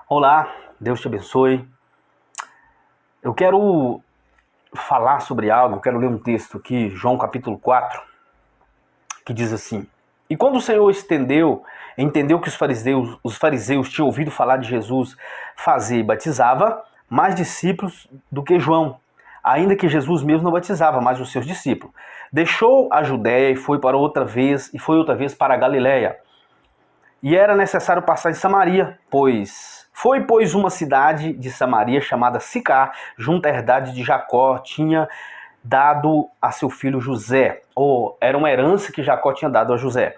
Olá, Deus te abençoe. Eu quero falar sobre algo, quero ler um texto aqui, João capítulo 4, que diz assim: E quando o Senhor entendeu que os fariseus tinham ouvido falar de Jesus fazer e batizava mais discípulos do que João, ainda que Jesus mesmo não batizava, mas os seus discípulos. Deixou a Judéia e foi outra vez para a Galiléia. E era necessário passar em Samaria, pois uma cidade de Samaria chamada Sicar, junto à herdade de Jacó, tinha dado a seu filho José, ou era uma herança que Jacó tinha dado a José.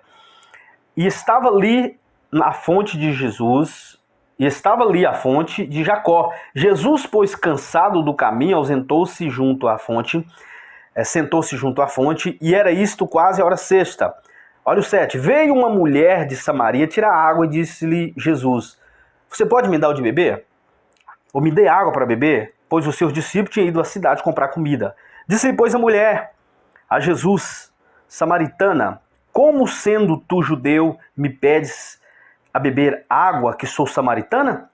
E estava ali a fonte de Jesus, e estava ali a fonte de Jacó. Jesus, pois cansado do caminho, sentou-se junto à fonte, e era isto quase a hora sexta. Olha o 7. Veio uma mulher de Samaria tirar água e disse-lhe Jesus: Você pode me dar o de beber? Ou me dê água para beber? Pois os seus discípulos tinham ido à cidade comprar comida. Disse-lhe, pois, a mulher a Jesus, samaritana: Como sendo tu judeu, me pedes a beber água que sou samaritana?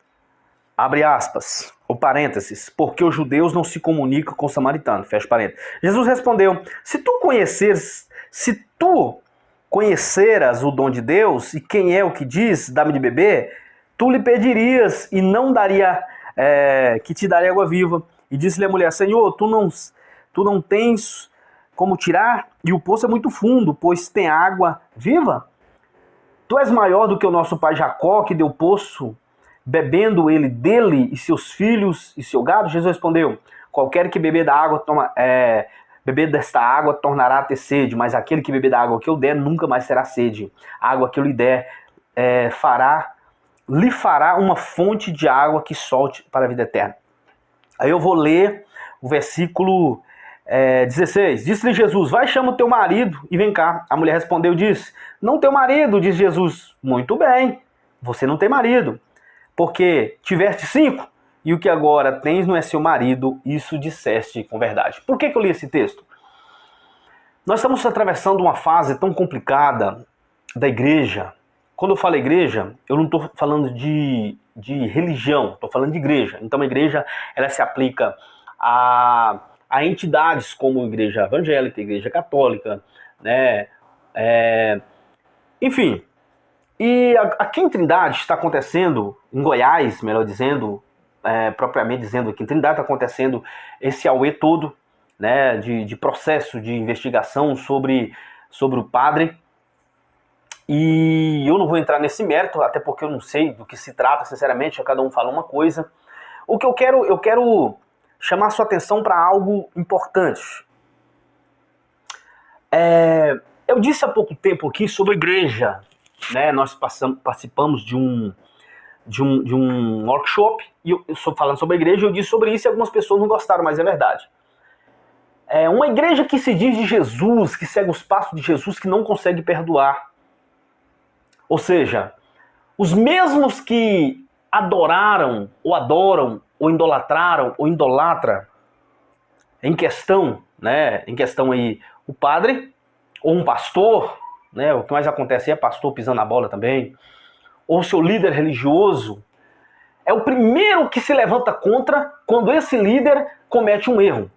Abre aspas, ou parênteses, porque os judeus não se comunicam com os samaritanos, fecha parênteses. Jesus respondeu: Se tu conheceras o dom de Deus e quem é o que diz, dá-me de beber, tu lhe pedirias e não daria, que te daria água viva. E disse-lhe a mulher: Senhor, tu não tens como tirar, e o poço é muito fundo, pois tem água viva. Tu és maior do que o nosso pai Jacó, que deu poço, bebendo ele dele e seus filhos e seu gado? Jesus respondeu: Qualquer que beber desta água tornará a ter sede, mas aquele que beber da água que eu der nunca mais terá sede. A água que eu lhe der lhe fará uma fonte de água que solte para a vida eterna. Aí eu vou ler o versículo 16. Disse-lhe Jesus: Vai, chama o teu marido e vem cá. A mulher respondeu e disse: Não tenho marido. Disse Jesus: Muito bem, você não tem marido, porque tiveste 5, e o que agora tens não é seu marido, isso disseste com verdade. Por que eu li esse texto? Nós estamos atravessando uma fase tão complicada da igreja. Quando eu falo igreja, eu não estou falando de religião, estou falando de igreja. Então a igreja, ela se aplica a entidades como igreja evangélica, igreja católica, né? Enfim. E aqui em Trindade está acontecendo, em Goiás, melhor dizendo, propriamente dizendo, aqui em Trindade está acontecendo esse auê todo, né, de processo de investigação sobre o padre. E eu não vou entrar nesse mérito, até porque eu não sei do que se trata, sinceramente, cada um fala uma coisa. O que eu quero chamar sua atenção para algo importante. Eu disse há pouco tempo aqui sobre a igreja, né? Nós participamos de um workshop, e eu estou falando sobre a igreja, eu disse sobre isso e algumas pessoas não gostaram, mas é verdade. É uma igreja que se diz de Jesus, que segue os passos de Jesus, que não consegue perdoar. Ou seja, os mesmos que adoraram, ou adoram, ou idolatraram, ou idolatra, em questão aí, o padre, ou um pastor, né? O que mais acontece é pastor pisando na bola também, ou seu líder religioso, é o primeiro que se levanta contra quando esse líder comete um erro.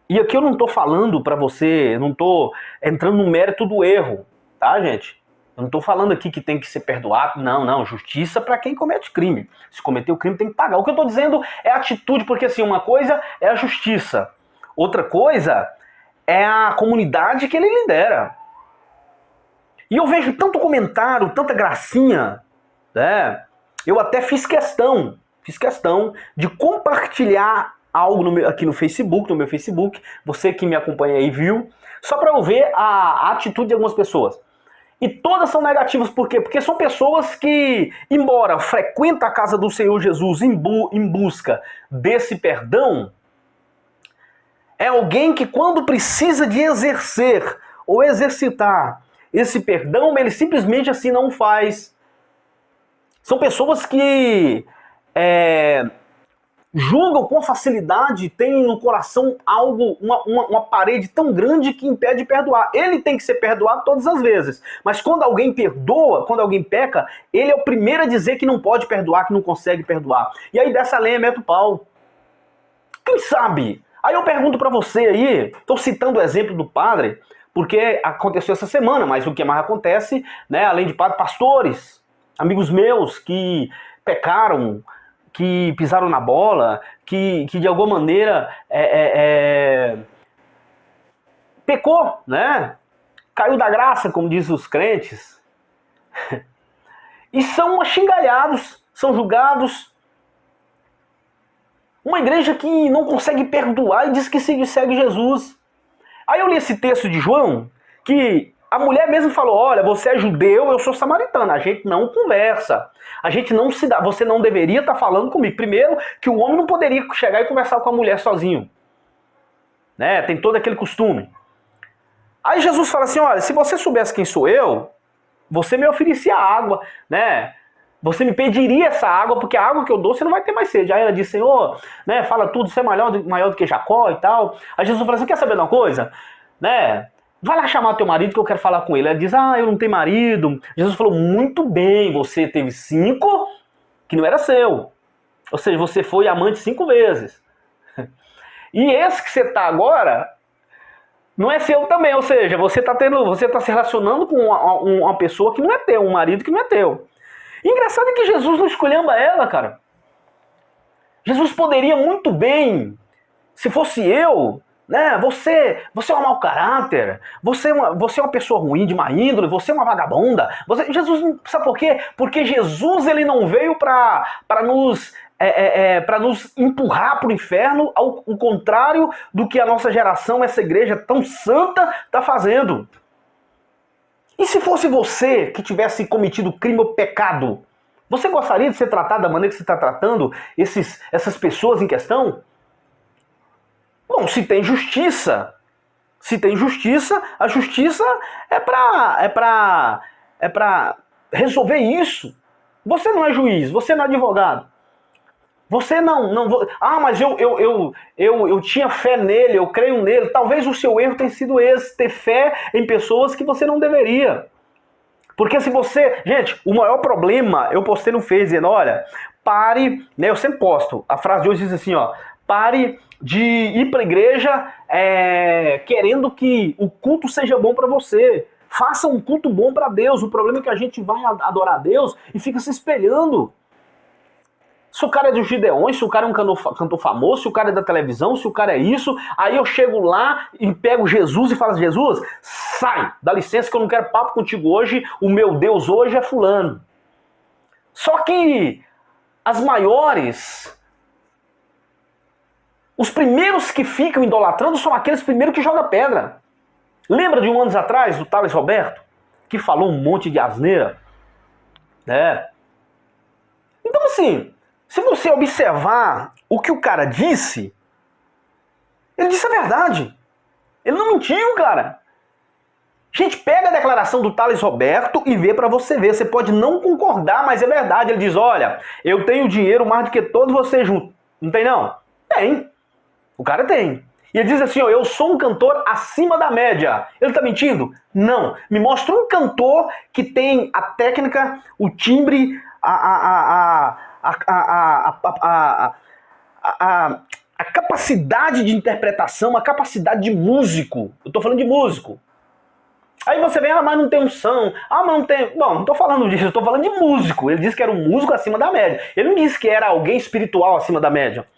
E aqui eu não estou falando para você, eu não estou entrando no mérito do erro, tá, gente? Eu não estou falando aqui que tem que ser perdoado, não, justiça para quem comete crime. Se cometeu crime tem que pagar. O que eu estou dizendo é atitude, porque assim, uma coisa é a justiça, outra coisa é a comunidade que ele lidera. E eu vejo tanto comentário, tanta gracinha, né? Eu até fiz questão de compartilhar algo aqui no meu Facebook, você que me acompanha aí viu, só para eu ver a atitude de algumas pessoas. E todas são negativas, por quê? Porque são pessoas que, embora frequentam a casa do Senhor Jesus em busca desse perdão, é alguém que quando precisa de exercer ou exercitar esse perdão, ele simplesmente assim não faz. São pessoas que julgam com facilidade, têm no coração algo, uma parede tão grande que impede de perdoar. Ele tem que ser perdoado todas as vezes. Mas quando alguém perdoa, quando alguém peca, ele é o primeiro a dizer que não pode perdoar, que não consegue perdoar. E aí dessa lenha mete o pau. Quem sabe? Aí eu pergunto pra você aí, tô citando o exemplo do padre, porque aconteceu essa semana, mas o que mais acontece, né, além de padre, pastores, amigos meus que pecaram, que pisaram na bola, que de alguma maneira pecou, né? Caiu da graça, como dizem os crentes. E são axingalhados, são julgados. Uma igreja que não consegue perdoar e diz que segue Jesus. Aí eu li esse texto de João, que a mulher mesmo falou, olha, você é judeu, eu sou samaritana, a gente não conversa. A gente não se dá, você não deveria estar falando comigo. Primeiro, que o homem não poderia chegar e conversar com a mulher sozinho. Né? Tem todo aquele costume. Aí Jesus fala assim, olha, se você soubesse quem sou eu, você me oferecia água, né? Você me pediria essa água, porque a água que eu dou você não vai ter mais sede. Aí ela diz, Senhor, né, fala tudo, você é maior do que Jacó e tal. Aí Jesus fala assim, quer saber de uma coisa? Né? Vai lá chamar teu marido que eu quero falar com ele. Ela diz, eu não tenho marido. Jesus falou, muito bem, você teve 5 que não era seu. Ou seja, você foi amante 5 vezes. E esse que você está agora não é seu também. Ou seja, você está se relacionando com uma pessoa que não é teu, um marido que não é teu. E engraçado é que Jesus não esculhamba ela, cara. Jesus poderia muito bem, se fosse eu, né? Você é um mau caráter, você é uma pessoa ruim, de má índole, você é uma vagabunda. Jesus, sabe por quê? Porque Jesus ele não veio para nos empurrar para o inferno, ao contrário do que a nossa geração, essa igreja tão santa, está fazendo. E se fosse você que tivesse cometido crime ou pecado, você gostaria de ser tratado da maneira que você está tratando essas pessoas em questão? Bom, se tem justiça, a justiça é para resolver isso. Você não é juiz, você não é advogado. Você não mas eu tinha fé nele, eu creio nele. Talvez o seu erro tenha sido esse, ter fé em pessoas que você não deveria. Porque se você... Gente, o maior problema, eu postei no Face dizendo, olha, pare, né, eu sempre posto, a frase de hoje diz assim, ó, pare de ir pra igreja querendo que o culto seja bom pra você. Faça um culto bom pra Deus. O problema é que a gente vai adorar a Deus e fica se espelhando. Se o cara é dos Gideões, se o cara é um cantor famoso, se o cara é da televisão, se o cara é isso, aí eu chego lá e pego Jesus e falo, Jesus, sai, dá licença que eu não quero papo contigo hoje, o meu Deus hoje é fulano. Só que as maiores, os primeiros que ficam idolatrando são aqueles primeiros que jogam pedra. Lembra de anos atrás, do Thales Roberto, que falou um monte de asneira? Então assim... Se você observar o que o cara disse, ele disse a verdade. Ele não mentiu, cara. Gente, pega a declaração do Thales Roberto e vê pra você ver. Você pode não concordar, mas é verdade. Ele diz, olha, eu tenho dinheiro mais do que todos vocês juntos. Não tem não? Tem. O cara tem. E ele diz assim, ó, eu sou um cantor acima da média. Ele tá mentindo? Não. Me mostra um cantor que tem a técnica, o timbre, a capacidade de interpretação, a capacidade de músico. Eu tô falando de músico. Aí você vem, mas não tem unção. Mas não tem... Não tô falando disso, eu tô falando de músico. Ele disse que era um músico acima da média. Ele não disse que era alguém espiritual acima da média.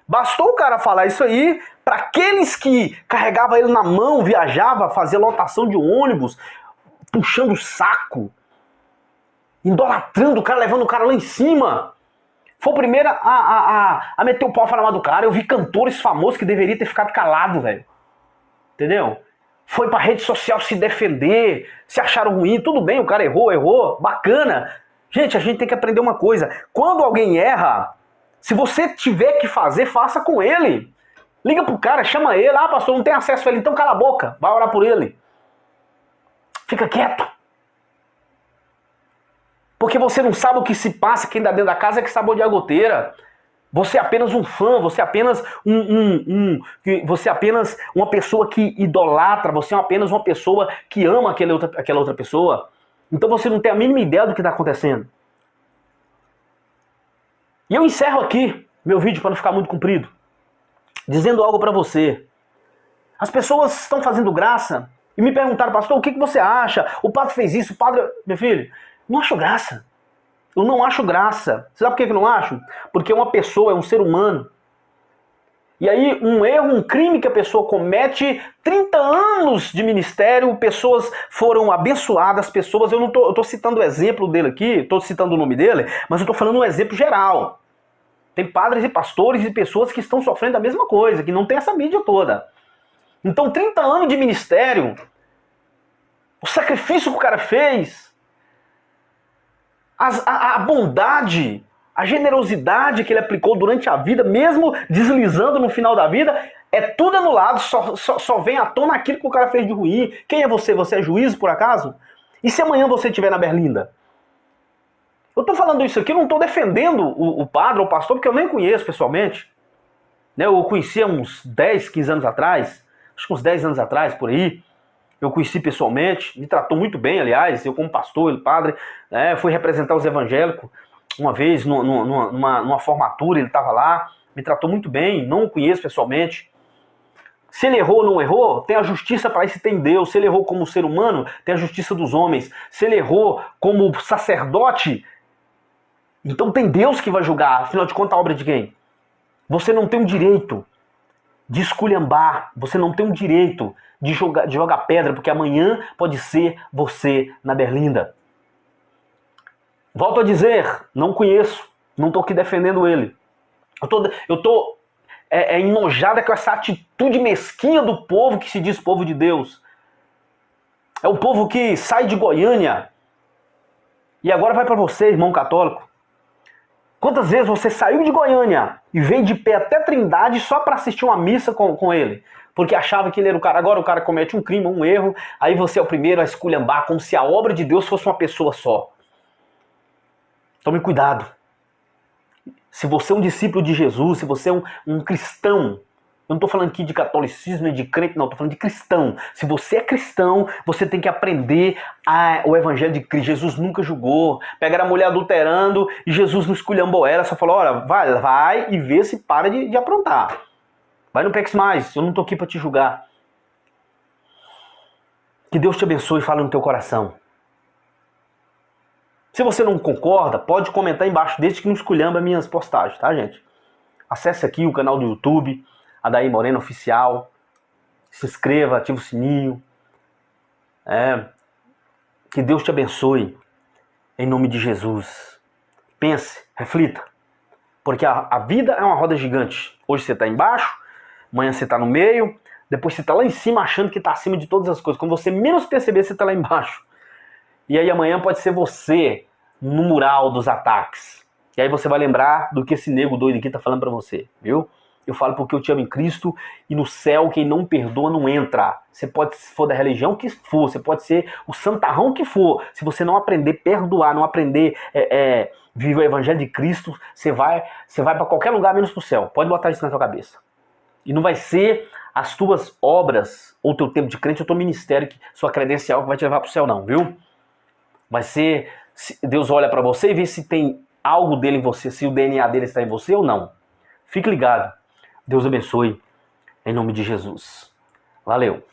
Bastou o cara falar isso aí para aqueles que carregavam ele na mão, viajava, fazia lotação de ônibus, puxando o saco, idolatrando o cara, levando o cara lá em cima. Foi o primeiro a meter o pau pra falar do cara. Eu vi cantores famosos que deveriam ter ficado calado, velho. Entendeu? Foi pra rede social se defender, se acharam ruim. Tudo bem, o cara errou, bacana. Gente, a gente tem que aprender uma coisa. Quando alguém erra, se você tiver que fazer, faça com ele. Liga pro cara, chama ele. Pastor, não tem acesso a ele, então cala a boca. Vai orar por ele. Fica quieto. Porque você não sabe o que se passa, quem dá dentro da casa é que saboreia a goteira. Você é apenas um fã, você é apenas você é apenas uma pessoa que idolatra, você é apenas uma pessoa que ama aquela outra pessoa. Então você não tem a mínima ideia do que está acontecendo. E eu encerro aqui meu vídeo para não ficar muito comprido, dizendo algo para você. As pessoas estão fazendo graça e me perguntaram, pastor, o que você acha? O padre fez isso, o padre... Meu filho, não acho graça. Eu não acho graça. Você sabe por que eu não acho? Porque uma pessoa é um ser humano. E aí, um erro, um crime que a pessoa comete, 30 anos de ministério, pessoas foram abençoadas, pessoas... Eu tô citando o exemplo dele aqui, estou citando o nome dele, mas eu estou falando um exemplo geral. Tem padres e pastores e pessoas que estão sofrendo a mesma coisa, que não tem essa mídia toda. Então, 30 anos de ministério, o sacrifício que o cara fez, a bondade, a generosidade que ele aplicou durante a vida, mesmo deslizando no final da vida, é tudo anulado, só vem à tona aquilo que o cara fez de ruim. Quem é você? Você é juiz, por acaso? E se amanhã você estiver na Berlinda? Eu estou falando isso aqui, eu não estou defendendo o padre ou o pastor, porque eu nem conheço pessoalmente. Eu conheci há uns 10, 15 anos atrás, acho que uns 10 anos atrás, por aí. Eu conheci pessoalmente, me tratou muito bem, aliás, eu como pastor, ele padre, fui representar os evangélicos uma vez numa formatura, ele estava lá, me tratou muito bem, não o conheço pessoalmente. Se ele errou ou não errou, tem a justiça para isso, tem Deus. Se ele errou como ser humano, tem a justiça dos homens. Se ele errou como sacerdote, então tem Deus que vai julgar. Afinal de contas, a obra de quem? Você não tem o direito de esculhambar, você não tem o direito de jogar pedra, porque amanhã pode ser você na Berlinda. Volto a dizer, não conheço, não estou aqui defendendo ele. Eu tô enojada com essa atitude mesquinha do povo que se diz povo de Deus. É um povo que sai de Goiânia e agora vai para você, irmão católico. Quantas vezes você saiu de Goiânia e veio de pé até Trindade só para assistir uma missa com ele? Porque achava que ele era o cara. Agora o cara comete um crime, um erro, aí você é o primeiro a esculhambar, como se a obra de Deus fosse uma pessoa só. Tome cuidado. Se você é um discípulo de Jesus, se você é um cristão, eu não estou falando aqui de catolicismo e de crente, não, estou falando de cristão. Se você é cristão, você tem que aprender o evangelho de Cristo. Jesus nunca julgou. Pegaram a mulher adulterando e Jesus não esculhambou ela, só falou, olha, vai e vê se para de aprontar. Vai, não peques mais, eu não estou aqui para te julgar. Que Deus te abençoe e fale no teu coração. Se você não concorda, pode comentar embaixo, desde que não esculhamba minhas postagens, tá, gente? Acesse aqui o canal do YouTube, Adair Moreno Oficial. Se inscreva, ative o sininho. Que Deus te abençoe. Em nome de Jesus. Pense, reflita. Porque a vida é uma roda gigante. Hoje você está embaixo, amanhã você está no meio, depois você está lá em cima achando que está acima de todas as coisas. Quando você menos perceber, você está lá embaixo. E aí amanhã pode ser você no mural dos ataques. E aí você vai lembrar do que esse nego doido aqui está falando para você, viu? Eu falo porque eu te amo em Cristo e no céu quem não perdoa não entra. Você pode for da religião que for, você pode ser o santarrão que for. Se você não aprender a perdoar, não aprender viver o evangelho de Cristo, você vai para qualquer lugar menos para o céu. Pode botar isso na sua cabeça. E não vai ser as tuas obras ou teu tempo de crente ou teu ministério, sua credencial que vai te levar para o céu não, viu? Vai ser, Deus olha para você e vê se tem algo dele em você, se o DNA dele está em você ou não. Fique ligado. Deus abençoe, em nome de Jesus. Valeu.